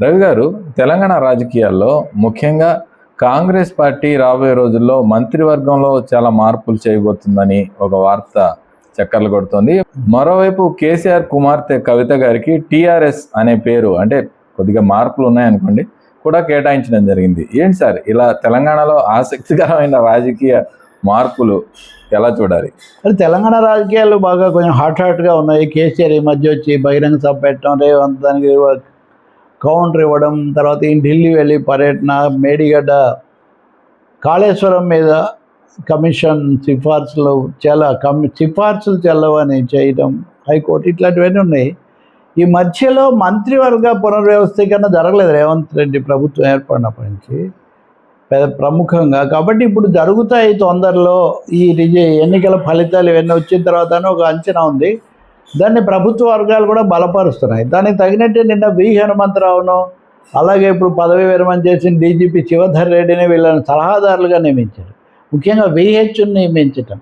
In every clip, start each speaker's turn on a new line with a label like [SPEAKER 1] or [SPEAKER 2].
[SPEAKER 1] రవి గారు, తెలంగాణ రాజకీయాల్లో ముఖ్యంగా కాంగ్రెస్ పార్టీ రాబోయే రోజుల్లో మంత్రివర్గంలో చాలా మార్పులు చేయబోతుందని ఒక వార్త చక్కర్లు కొడుతోంది. మరోవైపు కేసీఆర్ కుమార్తె కవిత గారికి టీఆర్ఎస్ అనే పేరు, అంటే కొద్దిగా మార్పులు ఉన్నాయనుకోండి, కూడా కేటాయించడం జరిగింది. ఏంటి సార్, ఇలా తెలంగాణలో ఆసక్తికరమైన రాజకీయ మార్పులు ఎలా చూడాలి?
[SPEAKER 2] అది తెలంగాణ రాజకీయాలు బాగా కొంచెం హాట్గా ఉన్నాయి. కేసీఆర్ ఈ మధ్య వచ్చి బహిరంగ సభ పెట్టడం, రేవంత్ దానికి కౌంటర్ ఇవ్వడం, తర్వాత ఈ ఢిల్లీ వెళ్ళి పర్యటన, మేడిగడ్డ కాళేశ్వరం మీద కమిషన్ సిఫార్సులు సిఫార్సులు చెల్లవని చేయడం, హైకోర్టు ఇట్లాంటివన్నీ ఉన్నాయి. ఈ మధ్యలో మంత్రివర్గ పునర్వ్యవస్థీకరణ జరగలేదు రేవంత్ రెడ్డి ప్రభుత్వం ఏర్పడినప్పటి నుంచి ప్రముఖంగా. కాబట్టి ఇప్పుడు జరుగుతాయి తొందరలో. ఈ ఎన్నికల ఫలితాలు ఇవన్నీ వచ్చిన తర్వాత ఒక అంచనా ఉంది. దాన్ని ప్రభుత్వ వర్గాలు కూడా బలపరుస్తున్నాయి. దానికి తగినట్టే నిన్న వి హనుమంతరావును, అలాగే ఇప్పుడు పదవి విరమణ చేసిన డీజీపీ శివధర్ రెడ్డిని వీళ్ళని సలహాదారులుగా నియమించారు. ముఖ్యంగా విహెచ్ని నియమించటం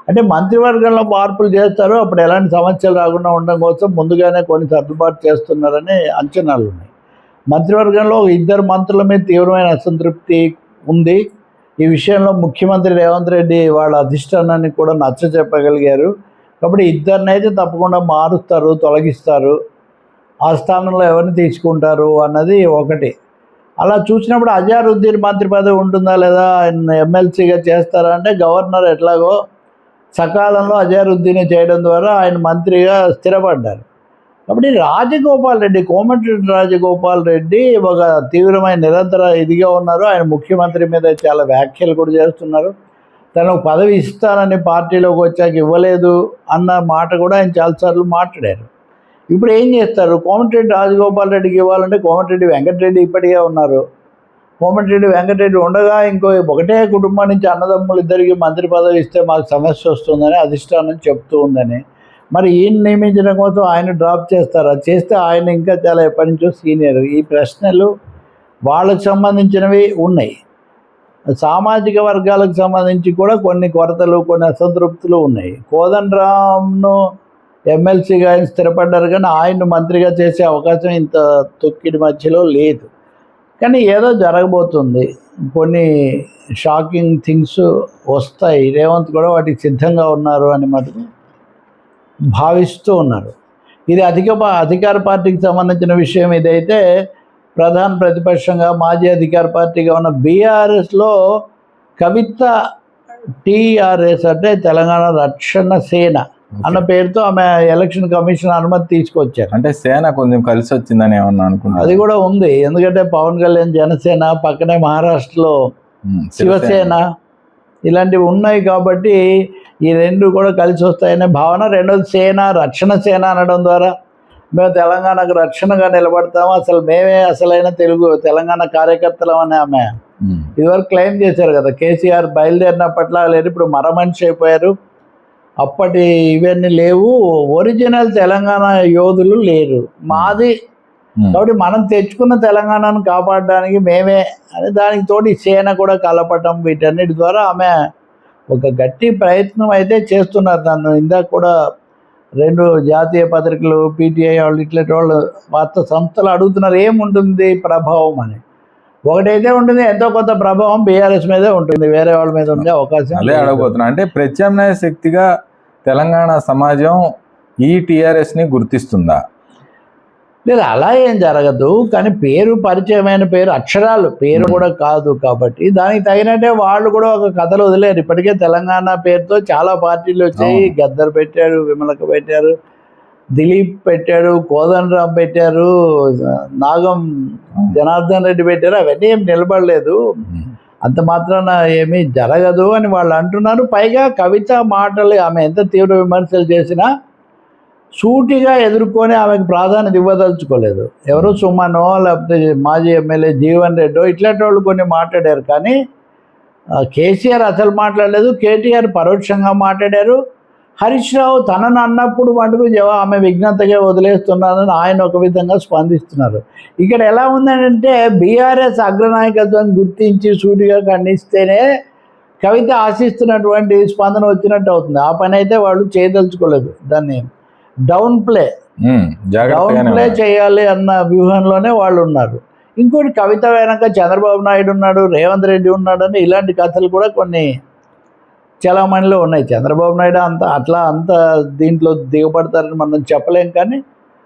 [SPEAKER 2] అంటే మంత్రివర్గంలో మార్పులు చేస్తారు, అప్పుడు ఎలాంటి సమస్యలు రాకుండా ఉండడం కోసం ముందుగానే కొన్ని సర్దుబాటు చేస్తున్నారని అంచనాలు ఉన్నాయి. మంత్రివర్గంలో 2 మంత్రుల మీద తీవ్రమైన అసంతృప్తి ఉంది. ఈ విషయంలో ముఖ్యమంత్రి రేవంత్ రెడ్డి వాళ్ళ అధిష్టానాన్ని కూడా నచ్చ చెప్పగలిగారు. కాబట్టి 2 అయితే తప్పకుండా మారుస్తారు, తొలగిస్తారు. ఆ స్థానంలో ఎవరిని తీసుకుంటారు అన్నది ఒకటి. అలా చూసినప్పుడు అజారుద్దీన్ మంత్రి పదవి ఉంటుందా లేదా, ఆయన ఎమ్మెల్సీగా చేస్తారా అంటే గవర్నర్ ఎట్లాగో సకాలంలో అజారుద్దీన్ చేయడం ద్వారా ఆయన మంత్రిగా స్థిరపడ్డారు. కాబట్టి రాజగోపాల్ రెడ్డి, కోమటిరెడ్డి రాజగోపాల్ రెడ్డి ఒక తీవ్రమైన నిరంతర ఇదిగా ఉన్నారు. ఆయన ముఖ్యమంత్రి మీద చాలా వ్యాఖ్యలు కూడా చేస్తున్నారు. తనకు పదవి ఇస్తానని పార్టీలోకి వచ్చాక ఇవ్వలేదు అన్న మాట కూడా ఆయన చాలాసార్లు మాట్లాడారు. ఇప్పుడు ఏం చేస్తారు? కోమటిరెడ్డి రాజగోపాల్ రెడ్డికి ఇవ్వాలంటే కోమటిరెడ్డి వెంకటరెడ్డి ఇప్పటికే ఉన్నారు. కోమటిరెడ్డి వెంకటరెడ్డి ఉండగా ఒకటే కుటుంబం నుంచి అన్నదమ్ములు ఇద్దరికి మంత్రి పదవి ఇస్తే మాకు సమస్య వస్తుందని అధిష్టానం చెప్తూ ఉందని. మరి ఈయన నియమించడం కోసం ఆయన డ్రాప్ చేస్తారా? చేస్తే ఆయన ఇంకా చాలా ఎప్పటి నుంచో సీనియర్. ఈ ప్రశ్నలు వాళ్ళకు సంబంధించినవి ఉన్నాయి. సామాజిక వర్గాలకు సంబంధించి కూడా కొన్ని కొరతలు, కొన్ని అసంతృప్తులు ఉన్నాయి. కోదండరాంను ఎమ్మెల్సీగా ఆయన స్థిరపడ్డారు, కానీ ఆయన మంత్రిగా చేసే అవకాశం ఇంత తొక్కిడి మధ్యలో లేదు. కానీ ఏదో జరగబోతుంది, కొన్ని షాకింగ్ థింగ్స్ వస్తాయి. రేవంత్ కూడా వాటికి సిద్ధంగా ఉన్నారు అని మటుకు భావిస్తూ ఉన్నారు. ఇది అధికార పార్టీకి సంబంధించిన విషయం. ఇదైతే ప్రధాన ప్రతిపక్షంగా మాజీ అధికార పార్టీగా ఉన్న బీఆర్ఎస్లో కవిత టీఆర్ఎస్ అంటే తెలంగాణ రక్షణ సేన అన్న పేరుతో ఆమె ఎలక్షన్ కమిషన్ అనుమతి తీసుకొచ్చారు.
[SPEAKER 1] అంటే సేన కొంచెం కలిసి వచ్చిందని ఏమన్నా అనుకున్నా?
[SPEAKER 2] అది కూడా ఉంది. ఎందుకంటే పవన్ కళ్యాణ్ జనసేన, పక్కనే మహారాష్ట్రలో శివసేన ఇలాంటివి ఉన్నాయి. కాబట్టి ఈ 2 కూడా కలిసి వస్తాయనే భావన. రెండోది సేన, రక్షణ సేన అనడం ద్వారా మేము తెలంగాణకు రక్షణగా నిలబడతాము, అసలు మేమే అసలైన తెలంగాణ కార్యకర్తలం అని ఆమె ఇదివరకు క్లెయిమ్ చేశారు కదా. కేసీఆర్ బయలుదేరినప్పట్లా లేదు, ఇప్పుడు మరమనిషి అయిపోయారు. అప్పటి ఇవన్నీ లేవు, ఒరిజినల్ తెలంగాణ యోధులు లేరు, మాది. కాబట్టి మనం తెచ్చుకున్న తెలంగాణను కాపాడడానికి మేమే అని దానికి తోటి సేన కూడా కలపటం, వీటన్నిటి ద్వారా ఆమె ఒక గట్టి ప్రయత్నం అయితే చేస్తున్నారు. నన్ను ఇందాక కూడా 2 జాతీయ పత్రికలు, పీటీఐ వాళ్ళు, ఇట్లాంటి వాళ్ళు, వార్తా సంస్థలు అడుగుతున్నారు ఏముంటుంది ప్రభావం అని. ఒకటైతే ఉంటుంది, ఎంతో కొంత ప్రభావం బీఆర్ఎస్ మీదే ఉంటుంది, వేరే వాళ్ళ మీద ఉండే అవకాశం
[SPEAKER 1] అదే అడగబోతున్నా. అంటే ప్రత్యామ్నాయ శక్తిగా తెలంగాణ సమాజం ఈ టీఆర్ఎస్ని గుర్తిస్తుందా?
[SPEAKER 2] లేదు, అలా ఏం జరగదు. కానీ పేరు, పరిచయమైన పేరు, అక్షరాలు పేరు కూడా కాదు. కాబట్టి దానికి తగినట్టే వాళ్ళు కూడా ఒక కథలు వదిలేరు. ఇప్పటికే తెలంగాణ పేరుతో చాలా పార్టీలు వచ్చాయి. గద్దర్ పెట్టారు, విమలక పెట్టారు, దిలీప్ పెట్టాడు, కోదండరాం పెట్టారు, నాగం జనార్దన్ రెడ్డి పెట్టారు. అవన్నీ ఏం నిలబడలేదు. అంత మాత్రాన ఏమీ జరగదు అని వాళ్ళు అంటున్నారు. పైగా కవిత మాటలు ఆమె ఎంత తీవ్ర విమర్శలు చేసినా సూటిగా ఎదుర్కొని ఆమెకు ప్రాధాన్యత ఇవ్వదలుచుకోలేదు. ఎవరో సుమనో లేకపోతే మాజీ ఎమ్మెల్యే జీవన్ రెడ్డో ఇట్లాంటి వాళ్ళు కొన్ని మాట్లాడారు. కానీ కేసీఆర్ అసలు మాట్లాడలేదు, కేటీఆర్ పరోక్షంగా మాట్లాడారు. హరీష్ రావు తనను అన్నప్పుడు మటుకు ఆమె విజ్ఞతగా వదిలేస్తున్నారని ఆయన ఒక విధంగా స్పందిస్తున్నారు. ఇక్కడ ఎలా ఉందంటే బీఆర్ఎస్ అగ్రనాయకత్వాన్ని గుర్తించి సూటిగా ఖండిస్తేనే కవిత ఆశిస్తున్నటువంటి స్పందన వచ్చినట్టు అవుతుంది. ఆ పని అయితే వాళ్ళు చేయదలుచుకోలేదు. దాన్ని డౌన్ ప్లే డౌన్
[SPEAKER 1] జాగ్రత్తగానే
[SPEAKER 2] ప్లే
[SPEAKER 1] ఉన్నారు.
[SPEAKER 2] చేయాలి అన్న వ్యూహంలోనే వాళ్ళు ఉన్నారు. ఇంకోటి కవిత వెనక చంద్రబాబు నాయుడు ఉన్నాడు, రేవంత్ రెడ్డి ఉన్నాడు అని ఇలాంటి కథలు కూడా కొన్ని చలామణిలో ఉన్నాయి. చంద్రబాబు నాయుడు అంత దీంట్లో దిగబడతారని మనం చెప్పలేం, కానీ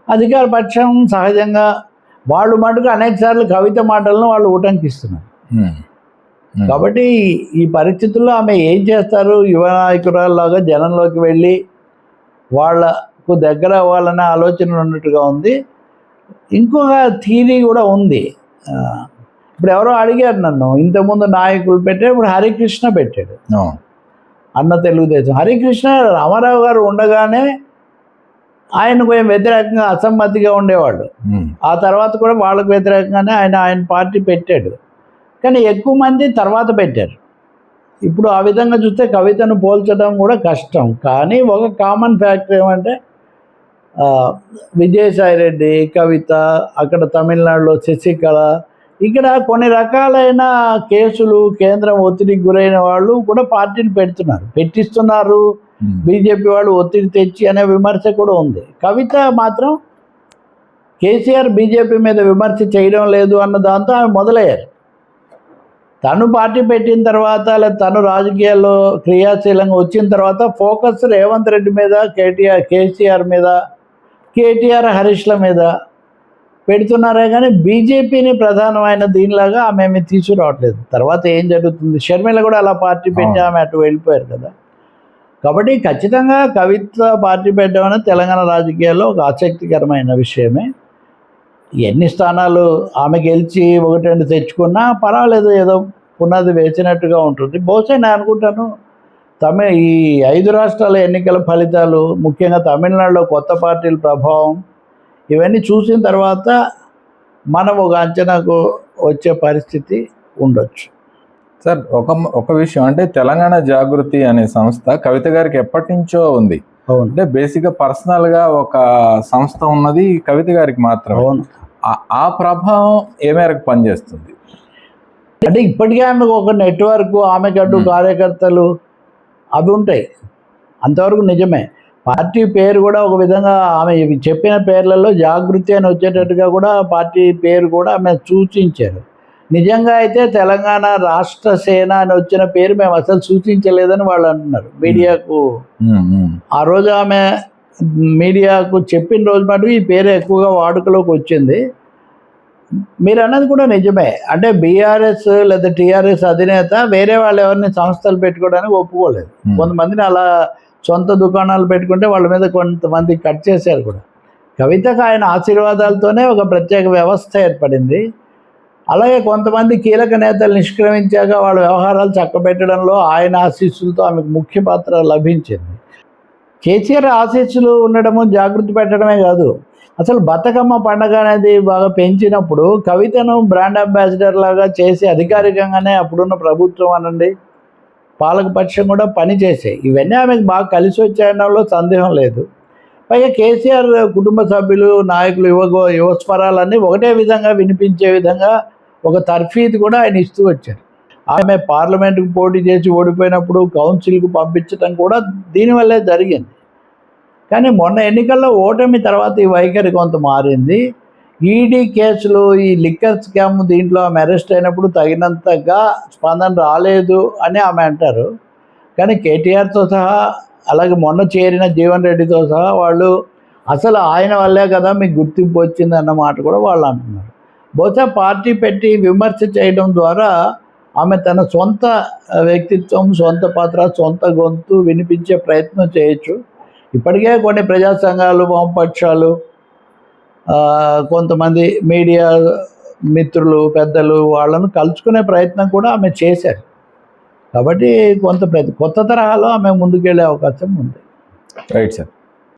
[SPEAKER 2] అధికార పక్షం సహజంగా వాళ్ళు మటుకు అనేక సార్లు కవిత మాటలను వాళ్ళు ఉటంకిస్తున్నారు. కాబట్టి ఈ పరిస్థితుల్లో ఆమె ఏం చేస్తారు, యువ నాయకురాల్లాగా జనంలోకి వెళ్ళి వాళ్ళకు దగ్గర అవ్వాలనే ఆలోచన ఉన్నట్టుగా ఉంది. ఇంకొక థీరీ కూడా ఉంది. ఇప్పుడు ఎవరో అడిగారు నన్ను, ఇంతకుముందు నాయకులు పెట్టాడు, ఇప్పుడు హరికృష్ణ పెట్టాడు అన్న తెలుగుదేశం. హరికృష్ణ రామారావు గారు ఉండగానే ఆయన కొంచెం వ్యతిరేకంగా అసమ్మతిగా ఉండేవాడు. ఆ తర్వాత కూడా వాళ్ళకు వ్యతిరేకంగానే ఆయన పార్టీ పెట్టాడు, కానీ ఎక్కువ మంది తర్వాత పెట్టారు. ఇప్పుడు ఆ విధంగా చూస్తే కవితను పోల్చడం కూడా కష్టం. కానీ ఒక కామన్ ఫ్యాక్టర్ ఏమంటే విజయసాయి రెడ్డి, కవిత, అక్కడ తమిళనాడులో శశికళ, ఇక్కడ కొన్ని రకాలైన కేసులు, కేంద్రం ఒత్తిడికి గురైన వాళ్ళు కూడా పార్టీని పెట్టిస్తున్నారు. బీజేపీ వాళ్ళు ఒత్తిడి తెచ్చి అనే విమర్శ కూడా ఉంది. కవిత మాత్రం కేసీఆర్ బీజేపీ మీద విమర్శ చేయడం లేదు అన్న దాంతో ఆమె మొదలయ్యారు. తను పార్టీ పెట్టిన తర్వాత, లేదా తను రాజకీయాల్లో క్రియాశీలంగా వచ్చిన తర్వాత ఫోకస్ రేవంత్ రెడ్డి మీద, కేసీఆర్ మీద, కేటీఆర్, హరీష్ల మీద పెడుతున్నారే కానీ బీజేపీని ప్రధానమైన దీనిలాగా ఆమె తీసుకురావట్లేదు. తర్వాత ఏం జరుగుతుంది, షర్మిల కూడా అలా పార్టీ పెట్టి ఆమె అటు వెళ్ళిపోయారు కదా. కాబట్టి ఖచ్చితంగా కవిత పార్టీ పెట్టడం అనేది తెలంగాణ రాజకీయాల్లో ఒక ఆసక్తికరమైన విషయమే. ఎన్ని స్థానాలు ఆమె గెలిచి 1-2 తెచ్చుకున్నా పర్వాలేదు, ఏదో పునాది వేసినట్టుగా ఉంటుంది. బహుశా నేను అనుకుంటాను ఈ 5 రాష్ట్రాల ఎన్నికల ఫలితాలు, ముఖ్యంగా తమిళనాడులో కొత్త పార్టీల ప్రభావం, ఇవన్నీ చూసిన తర్వాత మనం ఒక అంచనాకు వచ్చే పరిస్థితి ఉండొచ్చు.
[SPEAKER 1] సార్, ఒక విషయం అంటే తెలంగాణ జాగృతి అనే సంస్థ కవిత గారికి ఎప్పటి నుంచో ఉంది. అంటే బేసిక్గా పర్సనల్గా ఒక సంస్థ ఉన్నది కవిత గారికి మాత్రం. ఆ ప్రభావం ఏ మేరకు పనిచేస్తుంది?
[SPEAKER 2] అంటే ఇప్పటికే ఆమెకు ఒక నెట్వర్క్, ఆమెకంటూ కార్యకర్తలు అవి ఉంటాయి, అంతవరకు నిజమే. పార్టీ పేరు కూడా ఒక విధంగా ఆమె చెప్పిన పేర్లలో జాగృతి అని వచ్చేటట్టుగా కూడా పార్టీ పేరు కూడా ఆమె సూచించారు. నిజంగా అయితే తెలంగాణ రాష్ట్ర సేన అని వచ్చిన పేరు మేము అసలు సూచించలేదని వాళ్ళు అంటున్నారు మీడియాకు. ఆ రోజు ఆమె మీడియాకు చెప్పిన రోజు మటుకు ఈ పేరు ఎక్కువగా వాడుకలోకి వచ్చింది. మీరు అన్నది కూడా నిజమే. అంటే బీఆర్ఎస్ లేదా టీఆర్ఎస్ అధినేత వేరే వాళ్ళు ఎవరిని సంస్థలు పెట్టుకోవడానికి ఒప్పుకోలేదు. కొంతమందిని అలా సొంత దుకాణాలు పెట్టుకుంటే వాళ్ళ మీద కొంతమంది కట్ చేశారు కూడా. కవితకు ఆయన ఆశీర్వాదాలతోనే ఒక ప్రత్యేక వ్యవస్థ ఏర్పడింది. అలాగే కొంతమంది కీలక నేతలు నిష్క్రమించాక వాళ్ళ వ్యవహారాలు చక్కబెట్టడంలో ఆయన ఆశీస్సులతో ఆమెకు ముఖ్య పాత్ర లభించింది. కేసీఆర్ ఆశీస్సులు ఉండడము, జాగృతి పెట్టడమే కాదు, అసలు బతుకమ్మ పండుగ అనేది బాగా పెంచినప్పుడు కవితను బ్రాండ్ అంబాసిడర్ లాగా చేసి అధికారికంగానే అప్పుడున్న ప్రభుత్వం అనండి, పాలకపక్షం కూడా పనిచేసాయి. ఇవన్నీ ఆమెకు బాగా కలిసి వచ్చాయనలో సందేహం లేదు. పైగా కేసీఆర్ కుటుంబ సభ్యులు, నాయకులు, యువ స్వరాలన్నీ ఒకటే విధంగా వినిపించే విధంగా ఒక తర్ఫీదు కూడా ఆయన ఇస్తూ వచ్చారు. ఆమె పార్లమెంటుకు పోటీ చేసి ఓడిపోయినప్పుడు కౌన్సిల్కు పంపించడం కూడా దీనివల్లే జరిగింది. కానీ మొన్న ఎన్నికల్లో ఓటమి తర్వాత ఈ వైఖరి కొంత మారింది. ఈడీ కేసులు, ఈ లిక్కర్ స్కామ్ దీంట్లో ఆమె అరెస్ట్ అయినప్పుడు తగినంతగా స్పందన రాలేదు అని ఆమె అంటారు. కానీ కేటీఆర్తో సహా, అలాగే మొన్న చేరిన జీవన్ రెడ్డితో సహా వాళ్ళు అసలు ఆయన వల్లే కదా మీకు గుర్తింపు వచ్చింది అన్న మాట కూడా వాళ్ళు అంటున్నారు. బహుశా పార్టీ పెట్టి విమర్శ చేయడం ద్వారా ఆమె తన సొంత వ్యక్తిత్వం, సొంత పాత్ర, సొంత గొంతు వినిపించే ప్రయత్నం చేయొచ్చు. ఇప్పటికే కొన్ని ప్రజా సంఘాలు, వామపక్షాలు, కొంతమంది మీడియా మిత్రులు, పెద్దలు వాళ్ళను కలుసుకునే ప్రయత్నం కూడా ఆమె చేశారు. కాబట్టి కొత్త తరహాలో ఆమె ముందుకెళ్ళే అవకాశం ఉంది.
[SPEAKER 1] Right sir.